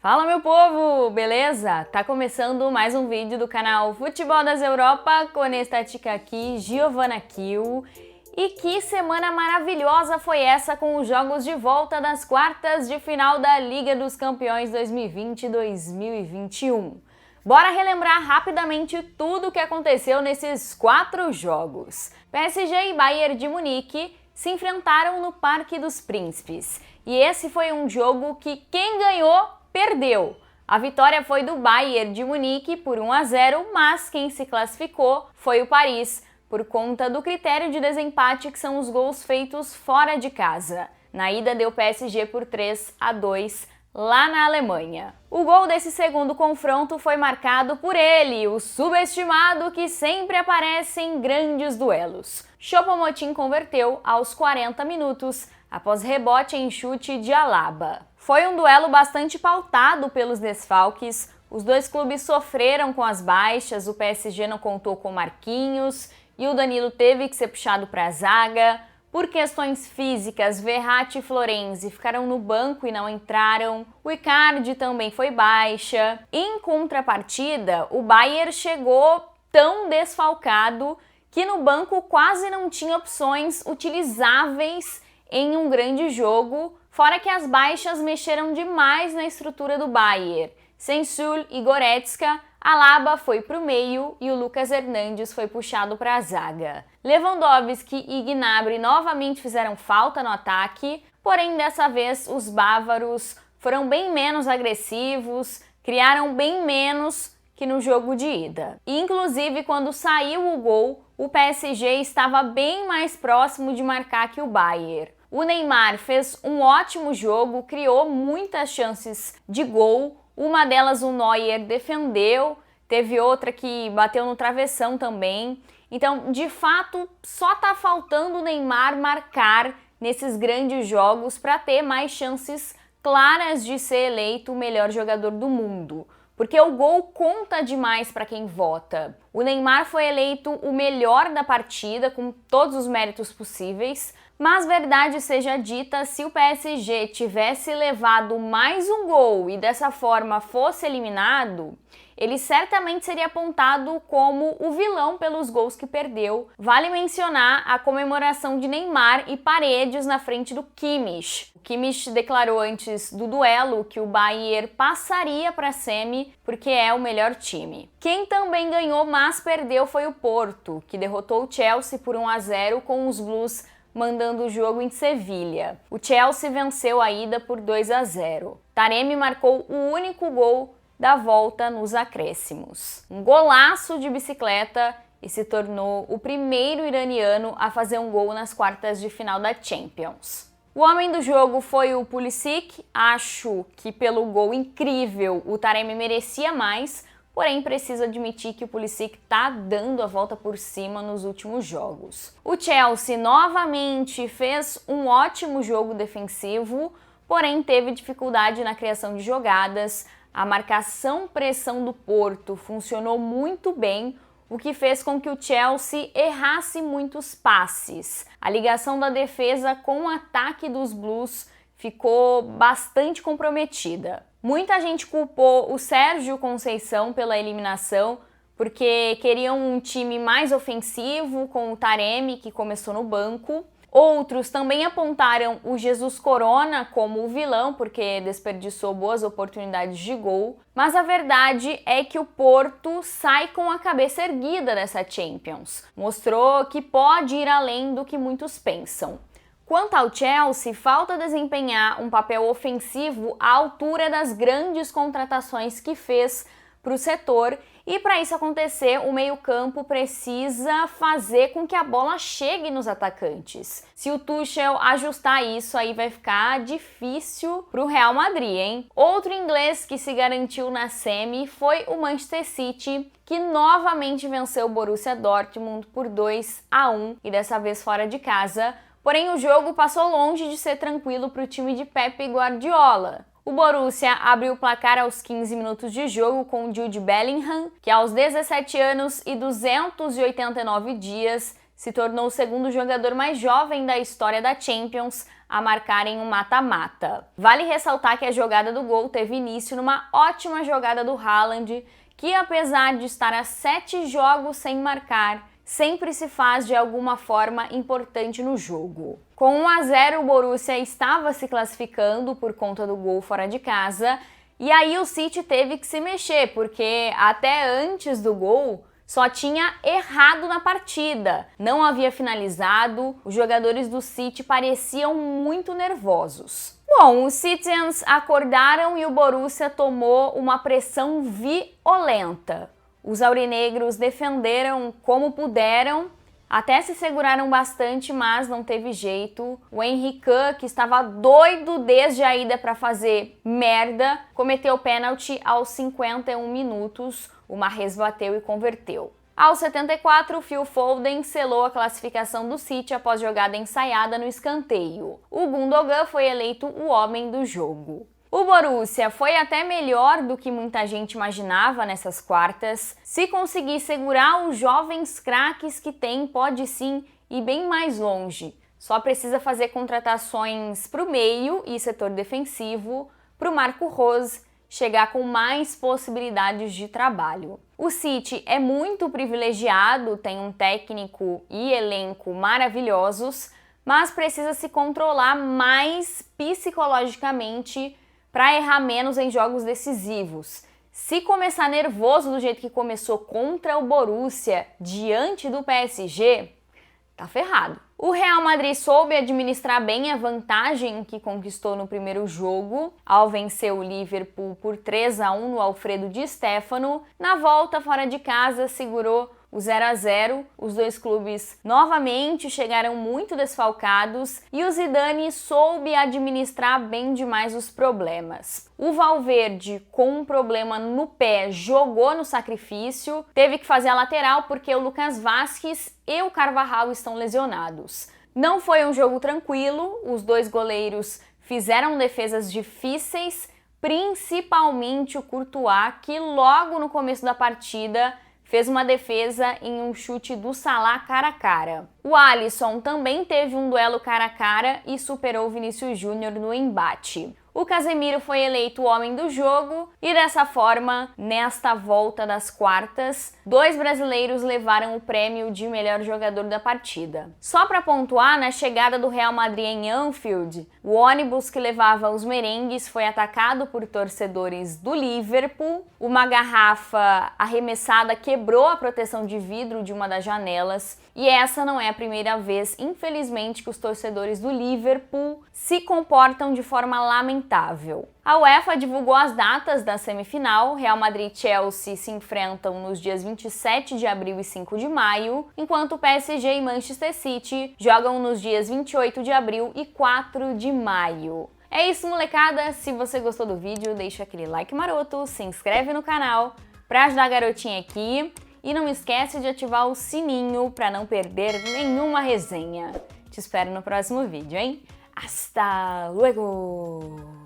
Fala, meu povo, beleza? Tá começando mais um vídeo do canal Futebol das Europa com estatística aqui, Giovana Kiel. E que semana maravilhosa foi essa com os jogos de volta das quartas de final da Liga dos Campeões 2020-2021. Bora relembrar rapidamente tudo o que aconteceu nesses 4 jogos. PSG e Bayern de Munique se enfrentaram no Parque dos Príncipes. E esse foi um jogo que quem ganhou perdeu. A vitória foi do Bayern de Munique por 1-0, mas quem se classificou foi o Paris, por conta do critério de desempate, que são os gols feitos fora de casa. Na ida deu PSG por 3-2 lá na Alemanha. O gol desse segundo confronto foi marcado por ele, o subestimado que sempre aparece em grandes duelos. Choupo-Moting converteu aos 40 minutos, após rebote em chute de Alaba. Foi um duelo bastante pautado pelos desfalques, os dois clubes sofreram com as baixas, o PSG não contou com Marquinhos e o Danilo teve que ser puxado para a zaga. Por questões físicas, Verratti e Florenzi ficaram no banco e não entraram, o Icardi também foi baixa. Em contrapartida, o Bayern chegou tão desfalcado que no banco quase não tinha opções utilizáveis em um grande jogo, fora que as baixas mexeram demais na estrutura do Bayern. Sensul e Goretzka, Alaba foi para o meio e o Lucas Hernandes foi puxado para a zaga. Lewandowski e Gnabry novamente fizeram falta no ataque, porém dessa vez os bávaros foram bem menos agressivos, criaram bem menos que no jogo de ida. E, inclusive, quando saiu o gol, o PSG estava bem mais próximo de marcar que o Bayern. O Neymar fez um ótimo jogo, criou muitas chances de gol, uma delas o Neuer defendeu, teve outra que bateu no travessão também. Então, de fato, só tá faltando o Neymar marcar nesses grandes jogos para ter mais chances claras de ser eleito o melhor jogador do mundo. Porque o gol conta demais para quem vota. O Neymar foi eleito o melhor da partida, com todos os méritos possíveis, mas verdade seja dita, se o PSG tivesse levado mais um gol e dessa forma fosse eliminado, ele certamente seria apontado como o vilão pelos gols que perdeu. Vale mencionar a comemoração de Neymar e Paredes na frente do Kimmich. O Kimmich declarou antes do duelo que o Bayern passaria para a semi porque é o melhor time. Quem também ganhou, mas perdeu, foi o Porto, que derrotou o Chelsea por 1-0 com os Blues mandando o jogo em Sevilha. O Chelsea venceu a ida por 2-0. Taremi marcou o único gol da volta nos acréscimos. Um golaço de bicicleta e se tornou o primeiro iraniano a fazer um gol nas quartas de final da Champions. O homem do jogo foi o Pulisic. Acho que pelo gol incrível o Taremi merecia mais, porém preciso admitir que o Pulisic tá dando a volta por cima nos últimos jogos. O Chelsea novamente fez um ótimo jogo defensivo, porém teve dificuldade na criação de jogadas. A marcação-pressão do Porto funcionou muito bem, o que fez com que o Chelsea errasse muitos passes. A ligação da defesa com o ataque dos Blues ficou bastante comprometida. Muita gente culpou o Sérgio Conceição pela eliminação, porque queriam um time mais ofensivo, com o Taremi, que começou no banco. Outros também apontaram o Jesus Corona como o vilão, porque desperdiçou boas oportunidades de gol. Mas a verdade é que o Porto sai com a cabeça erguida dessa Champions. Mostrou que pode ir além do que muitos pensam. Quanto ao Chelsea, falta desempenhar um papel ofensivo à altura das grandes contratações que fez para o setor, e para isso acontecer, o meio-campo precisa fazer com que a bola chegue nos atacantes. Se o Tuchel ajustar isso, aí vai ficar difícil para o Real Madrid, hein? Outro inglês que se garantiu na semi foi o Manchester City, que novamente venceu o Borussia Dortmund por 2-1 e dessa vez fora de casa. Porém, o jogo passou longe de ser tranquilo para o time de Pep Guardiola. O Borussia abriu o placar aos 15 minutos de jogo com o Jude Bellingham, que aos 17 anos e 289 dias se tornou o segundo jogador mais jovem da história da Champions a marcar em um mata-mata. Vale ressaltar que a jogada do gol teve início numa ótima jogada do Haaland, que apesar de estar a 7 jogos sem marcar, sempre se faz de alguma forma importante no jogo. Com 1-0, o Borussia estava se classificando por conta do gol fora de casa, e aí o City teve que se mexer, porque até antes do gol só tinha errado na partida, não havia finalizado, os jogadores do City pareciam muito nervosos. Bom, os Citizens acordaram e o Borussia tomou uma pressão violenta. Os aurinegros defenderam como puderam, até se seguraram bastante, mas não teve jeito. O Henry Khan, que estava doido desde a ida para fazer merda, cometeu pênalti aos 51 minutos. O Mahrez bateu e converteu. Aos 74, Phil Foden selou a classificação do City após jogada ensaiada no escanteio. O Gundogan foi eleito o homem do jogo. O Borussia foi até melhor do que muita gente imaginava nessas quartas. Se conseguir segurar os jovens craques que tem, pode sim ir bem mais longe. Só precisa fazer contratações para o meio e setor defensivo, para o Marco Rose chegar com mais possibilidades de trabalho. O City é muito privilegiado, tem um técnico e elenco maravilhosos, mas precisa se controlar mais psicologicamente para errar menos em jogos decisivos. Se começar nervoso do jeito que começou contra o Borussia diante do PSG, tá ferrado. O Real Madrid soube administrar bem a vantagem que conquistou no primeiro jogo, ao vencer o Liverpool por 3-1 no Alfredo Di Stéfano. Na volta fora de casa, segurou o 0-0, os dois clubes novamente chegaram muito desfalcados e o Zidane soube administrar bem demais os problemas. O Valverde, com um problema no pé, jogou no sacrifício, teve que fazer a lateral porque o Lucas Vázquez e o Carvajal estão lesionados. Não foi um jogo tranquilo, os dois goleiros fizeram defesas difíceis, principalmente o Courtois, que logo no começo da partida fez uma defesa em um chute do Salah cara a cara. O Alisson também teve um duelo cara a cara e superou o Vinícius Júnior no embate. O Casemiro foi eleito o homem do jogo e dessa forma, nesta volta das quartas, 2 brasileiros levaram o prêmio de melhor jogador da partida. Só para pontuar, na chegada do Real Madrid em Anfield, o ônibus que levava os merengues foi atacado por torcedores do Liverpool. Uma garrafa arremessada quebrou a proteção de vidro de uma das janelas. E essa não é a primeira vez, infelizmente, que os torcedores do Liverpool se comportam de forma lamentável. A UEFA divulgou as datas da semifinal. Real Madrid e Chelsea se enfrentam nos dias 27 de abril e 5 de maio, enquanto o PSG e Manchester City jogam nos dias 28 de abril e 4 de maio. É isso, molecada! Se você gostou do vídeo, deixa aquele like maroto, se inscreve no canal para ajudar a garotinha aqui. E não esquece de ativar o sininho para não perder nenhuma resenha. Te espero no próximo vídeo, hein? Hasta luego!